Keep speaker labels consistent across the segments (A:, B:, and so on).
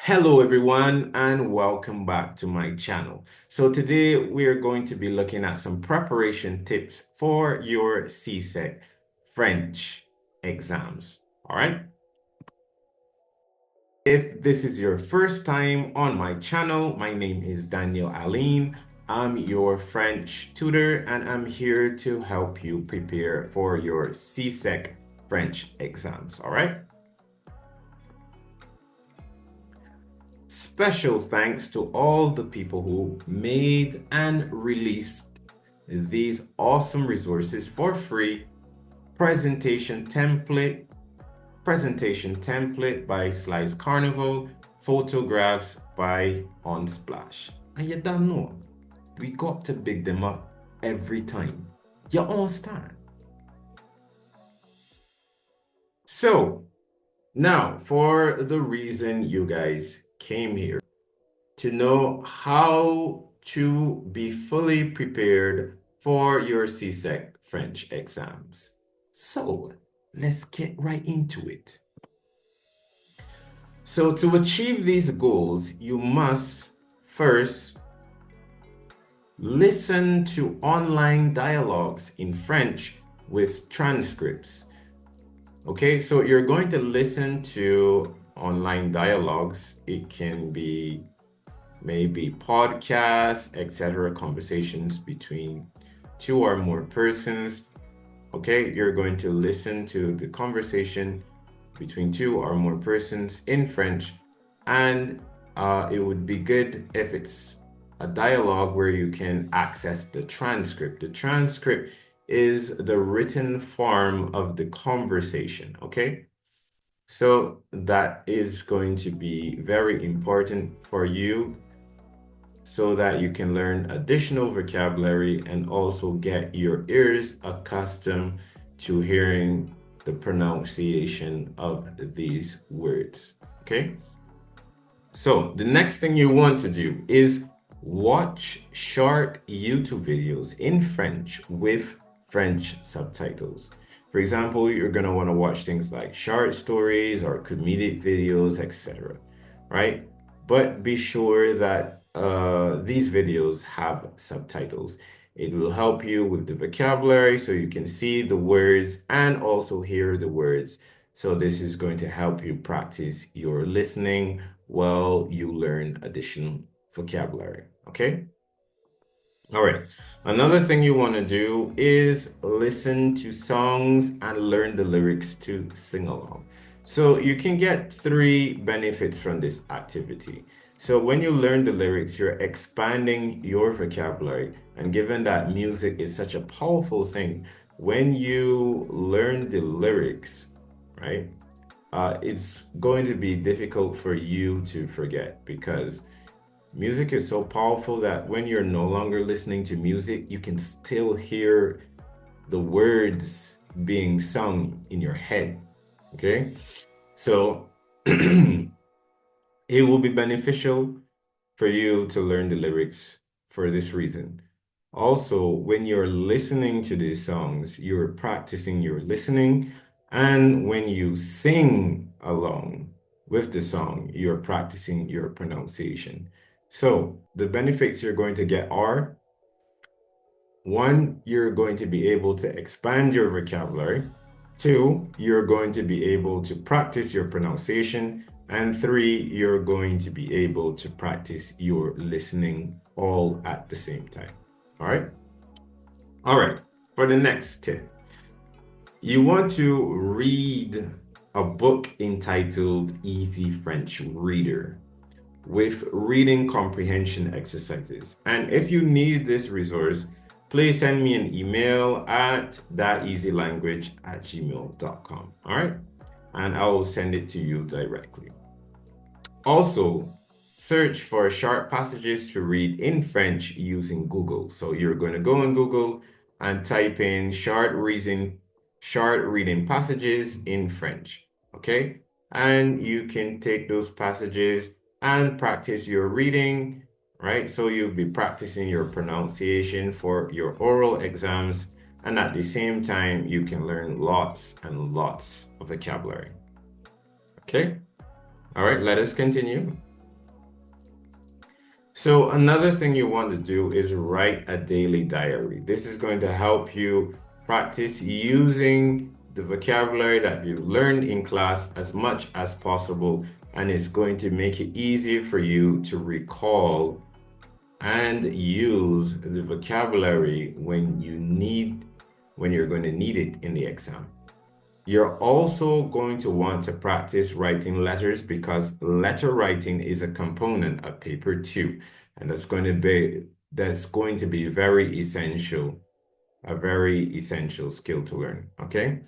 A: Hello everyone and welcome back to my channel. So today we are going to be looking at some preparation tips for your CSEC French exams. All right. If this is your first time on my channel, my name is Daniel Aline. I'm your French tutor and I'm here to help you prepare for your CSEC French exams. All right. Special thanks to all the people who made and released these awesome resources for free. Presentation template by Slice Carnival, photographs by Unsplash. And you don't know, we got to big them up every time. You understand? So now for the reason you guys came here, to know how to be fully prepared for your CSEC French exams. So let's get right into it. So to achieve these goals, you must first listen to online dialogues in French with transcripts. Okay, so you're going to listen to online dialogues. It can be maybe podcasts, etc., conversations between two or more persons. Okay, you're going to listen to the conversation between two or more persons in French, and it would be good if it's a dialogue where you can access the transcript. The transcript is the written form of the conversation, okay? So that is going to be very important for you so that you can learn additional vocabulary and also get your ears accustomed to hearing the pronunciation of these words, okay? So the next thing you want to do is watch short YouTube videos in French with French subtitles. For example, you're going to want to watch things like short stories or comedic videos, etc., right? But be sure that these videos have subtitles. It will help you with the vocabulary so you can see the words and also hear the words. So this is going to help you practice your listening while you learn additional vocabulary, okay? All right. Another thing you want to do is listen to songs and learn the lyrics to sing along. So you can get three benefits from this activity. So when you learn the lyrics, you're expanding your vocabulary. And given that music is such a powerful thing, when you learn the lyrics, right, it's going to be difficult for you to forget because music is so powerful that when you're no longer listening to music, you can still hear the words being sung in your head, okay? So it will be beneficial for you to learn the lyrics for this reason. Also, when you're listening to these songs, you're practicing your listening, and when you sing along with the song, you're practicing your pronunciation. So the benefits you're going to get are, one, you're going to be able to expand your vocabulary. Two, you're going to be able to practice your pronunciation. And three, you're going to be able to practice your listening all at the same time. All right? All right, for the next tip, you want to read a book entitled Easy French Reader with reading comprehension exercises. And if you need this resource, please send me an email at thateasylanguage@gmail.com. All right. And I will send it to you directly. Also, search for short passages to read in French using Google. So you're going to go on Google and type in short reading passages in French. Okay. And you can take those passages and practice your reading, right? So you'll be practicing your pronunciation for your oral exams. And at the same time, you can learn lots and lots of vocabulary. Okay? All right, let us continue. So another thing you want to do is write a daily diary. This is going to help you practice using the vocabulary that you've learned in class as much as possible, and it's going to make it easier for you to recall and use the vocabulary when you're going to need it in the exam. You're also going to want to practice writing letters because letter writing is a component of paper 2, and that's going to be very essential, a very essential skill to learn, okay?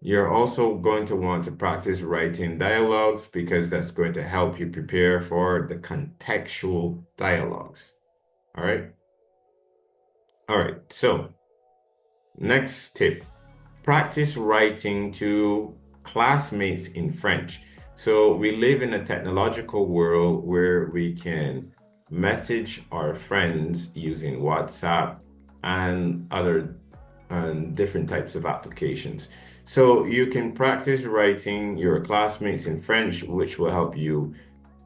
A: You're also going to want to practice writing dialogues because that's going to help you prepare for the contextual dialogues. All right. All right. So next tip, practice writing to classmates in French. So we live in a technological world where we can message our friends using WhatsApp and other and different types of applications. So you can practice writing your classmates in French, which will help you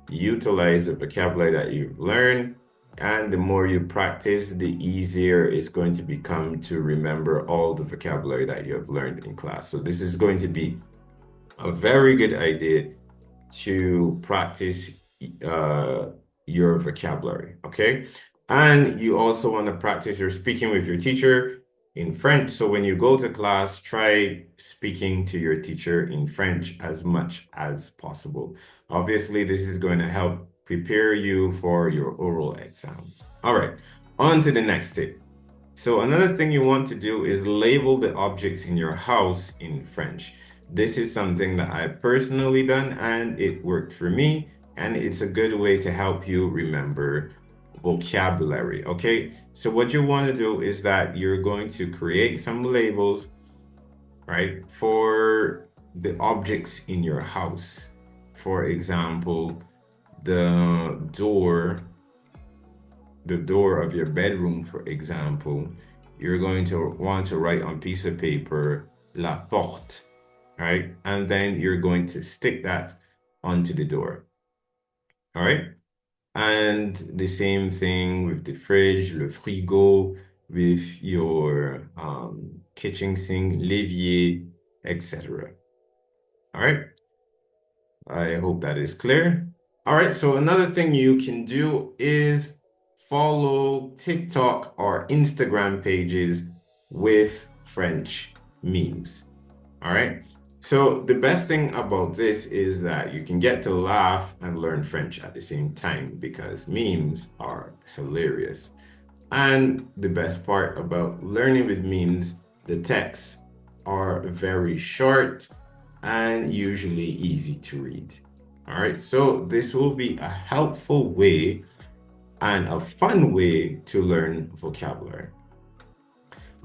A: utilize the vocabulary that you've learned. And the more you practice, the easier it's going to become to remember all the vocabulary that you have learned in class. So this is going to be a very good idea to practice your vocabulary, okay? And you also want to practice your speaking with your teacher in French. So when you go to class, try speaking to your teacher in French as much as possible. Obviously, this is going to help prepare you for your oral exams. All right, on to the next tip. So another thing you want to do is label the objects in your house in French. This is something that I personally done and it worked for me, and it's a good way to help you remember vocabulary, okay? So what you want to do is that you're going to create some labels, right, for the objects in your house. For example, the door of your bedroom, for example, you're going to want to write on a piece of paper, la porte, right? And then you're going to stick that onto the door, all right? And the same thing with the fridge, le frigo, with your kitchen sink, l'évier, etc. All right? I hope that is clear. All right, so another thing you can do is follow TikTok or Instagram pages with French memes. All right. So the best thing about this is that you can get to laugh and learn French at the same time because memes are hilarious. And the best part about learning with memes, the texts are very short and usually easy to read. All right. So this will be a helpful way and a fun way to learn vocabulary.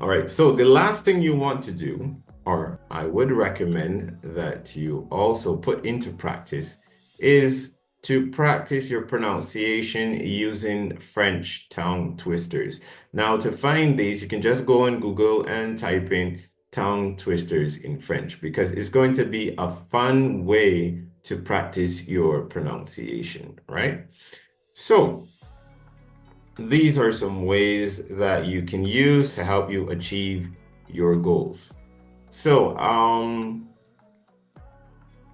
A: All right, so the last thing you want to do, or I would recommend that you also put into practice, is to practice your pronunciation using French tongue twisters. Now, to find these, you can just go on Google and type in tongue twisters in French because it's going to be a fun way to practice your pronunciation, right? So, these are some ways that you can use to help you achieve your goals. So,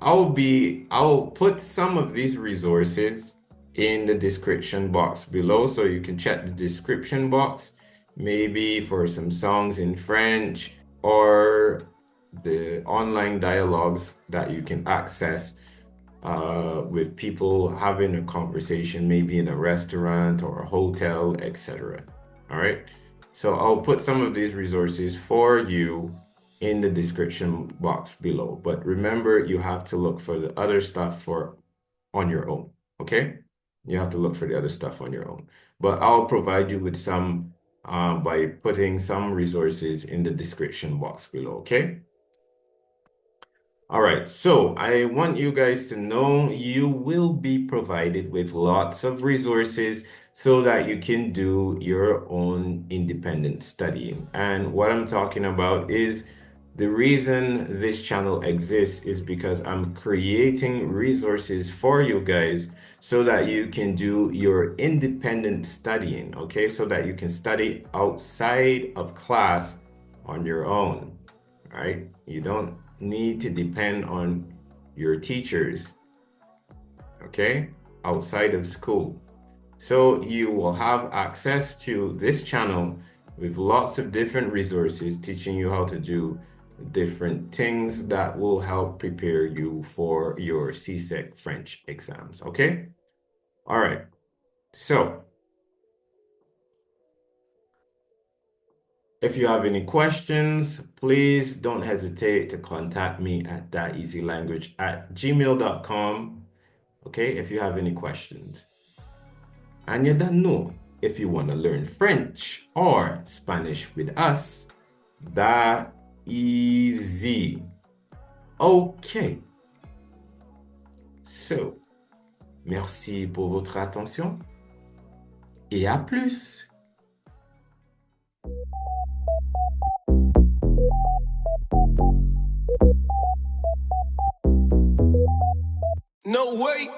A: I'll put some of these resources in the description box below, so you can check the description box, maybe for some songs in French or the online dialogues that you can access with people having a conversation, maybe in a restaurant or a hotel, etc. All right. So I'll put some of these resources for you in the description box below. But remember, you have to look for the other stuff on your own. Okay. You have to look for the other stuff on your own. But I'll provide you with some by putting some resources in the description box below. Okay. All right, so I want you guys to know you will be provided with lots of resources so that you can do your own independent studying. And what I'm talking about is The reason this channel exists is because I'm creating resources for you guys so that you can do your independent studying, okay? So that you can study outside of class on your own, right? You don't need to depend on your teachers, okay? Outside of school. So you will have access to this channel with lots of different resources teaching you how to do different things that will help prepare you for your CSEC French exams, okay? All right, so if you have any questions, please don't hesitate to contact me at thateasylanguage@gmail.com, okay, if you have any questions. And you don't know if you want to learn French or Spanish with us, that easy. Okay. So, merci pour votre attention et à plus.
B: No way.